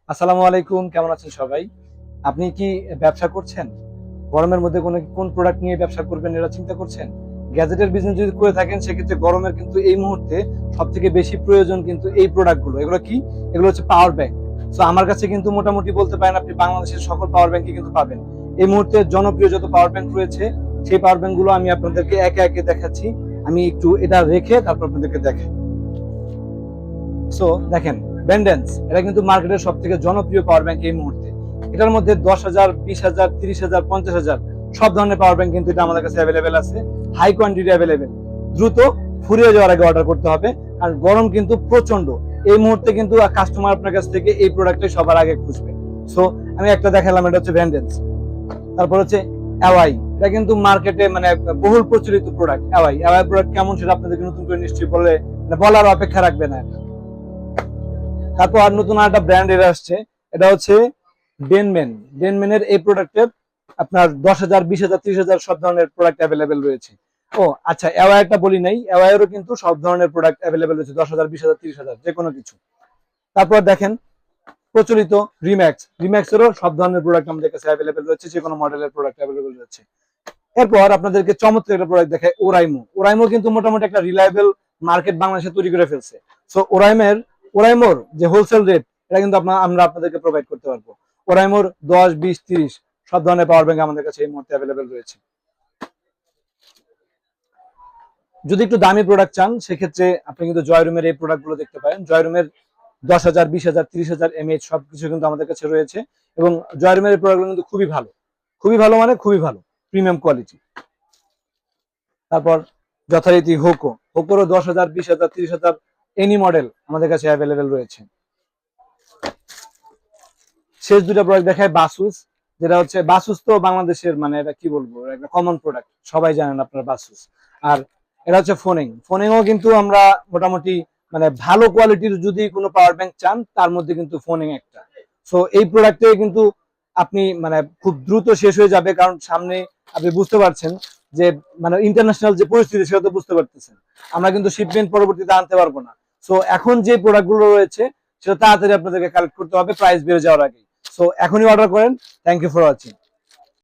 আসসালামু আলাইকুম, কেমন আছেন সবাই? আপনি কি ব্যবসা করছেন? গরমের মধ্যে কোন প্রোডাক্ট নিয়ে ব্যবসা করবেন এটা চিন্তা করছেন? গ্যাজেটের বিজনেস যদি করে থাকেন সেক্ষেত্রে গরমের কিন্তু এই মুহূর্তে সব থেকে বেশি প্রয়োজন কিন্তু এই প্রোডাক্টগুলো। এগুলো কি? এগুলো হচ্ছে পাওয়ার ব্যাংক। সো আমার কাছে কিন্তু মোটামুটি বলতে পারেন আপনি বাংলাদেশের সকল পাওয়ার ব্যাংকই কিন্তু পাবেন। এই মুহূর্তে জনপ্রিয় যত পাওয়ার ব্যাংক রয়েছে সেই পাওয়ার ব্যাংকগুলো আমি আপনাদেরকে একে একে দেখাচ্ছি। আমি একটু এটা রেখে তারপর আপনাদেরকে দেখাই। সো দেখেন, বেন্ডেন্স এটা কিন্তু মার্কেটের সব থেকে জনপ্রিয় পাওয়ার ব্যাংক এই মুহূর্তে। এটার মধ্যে 10,000, 20,000, 30,000, 50,000 সব ধরনের পাওয়ার ব্যাংক কিন্তু এটা আমাদের কাছে অ্যাভেলেবেল আছে। High quantity available. দ্রুত ফুরিয়ে যাওয়ার আগে অর্ডার করতে হবে। আর গরম কিন্তু প্রচন্ড। এই মুহূর্তে কিন্তু কাস্টমার আপনার কাছ থেকে এই প্রোডাক্টটাই সবার আগে খুঁজবে। সো আমি একটা দেখালাম, এটা হচ্ছে ভেন্ডেন্স। তারপর হচ্ছে অ্যাওয়াই। এটা কিন্তু মার্কেটে মানে বহুল প্রচলিত প্রোডাক্ট। অ্যাওয়াই প্রোডাক্ট কেমন সেটা আপনাদেরকে নতুন করে নিশ্চয়ই বলে মানে বলার অপেক্ষা রাখবে না। তারপর আর নতুন একটা ব্র্যান্ড এর আসছে, এটা হচ্ছে ডেনমেন। ডেনমেনের এই প্রোডাক্টের আপনার 10,000, 20,000, 30,000 সব ধরনের প্রোডাক্ট অ্যাভেলেবেল রয়েছে। ও আচ্ছা, অ্যাওয়ারটা বলি নাই, অ্যাওয়ারেরও কিন্তু সব ধরনের প্রোডাক্ট অ্যাভেলেবেল রয়েছে, 10,000, 20,000, 30,000 যে কোনো কিছু। তারপর দেখেন প্রচলিত রিম্যাক্স। রিম্যাক্সেরও সব ধরনের প্রোডাক্ট আমাদের কাছে অ্যাভেলেবেল রয়েছে, যে কোনো মডেলের প্রোডাক্ট অ্যাভেলেবেল রয়েছে। এরপর আপনাদেরকে চমৎকার একটা প্রোডাক্ট দেখায়, ওরাইমো। ওরাইমো কিন্তু মোটামুটি একটা রিলায়েবল মার্কেট বাংলাদেশে তৈরি করে ফেলছে। সো ওরাইমোর যে হোলসেল রেট এটা কিন্তু আমরা আপনাদেরকে প্রোভাইড করতে পারবো। ওরাইমোর 10, 20, 30 সব ধরনের পাওয়ার ব্যাংক আমাদের কাছে এই মুহূর্তে অ্যাভেলেবেল রয়েছে। যদি একটু দামি প্রোডাক্ট চান সেক্ষেত্রে আপনি কিন্তু জয়রুমের এই প্রোডাক্টগুলো দেখতে পারেন। জয়রুমের 10,000, 20,000, 30,000 mAh সবকিছু কিন্তু আমাদের কাছে রয়েছে। এবং জয়রুমের এই প্রোডাক্টগুলো কিন্তু খুবই ভালো। খুবই ভালো মানে খুবই ভালো, প্রিমিয়াম কোয়ালিটি। তারপর যথারীতি হোকোরও 10,000, 20,000, 30,000 এনি মডেল আমাদের কাছে অ্যাভেলেবেল রয়েছে। শেষ দুটা প্রোডাক্ট দেখায় বাসুস। যেটা হচ্ছে বাসুস তো বাংলাদেশের মানে এটা কি বলবো, একটা কমন প্রোডাক্ট, সবাই জানেন আপনার বাসুস। আর এটা হচ্ছে ফোনিংও কিন্তু আমরা মোটামুটি মানে ভালো কোয়ালিটির যদি কোনো পাওয়ার ব্যাংক চান তার মধ্যে কিন্তু ফোনিং একটা। সো এই প্রোডাক্টে কিন্তু আপনি মানে খুব দ্রুত শেষ হয়ে যাবে, কারণ সামনে আপনি বুঝতে পারছেন যে মানে ইন্টারন্যাশনাল যে পরিস্থিতি সেটা তো বুঝতে পারতেছেন। আমরা কিন্তু শিপমেন্ট পরবর্তীতে আনতে পারবো না। সো এখন যে প্রোডাক্টগুলো রয়েছে সেটা তাড়াতাড়ি আপনাদেরকে কালেক্ট করতে হবে প্রাইস বেড়ে যাওয়ার আগে। সো এখনই অর্ডার করেন। Thank you for watching.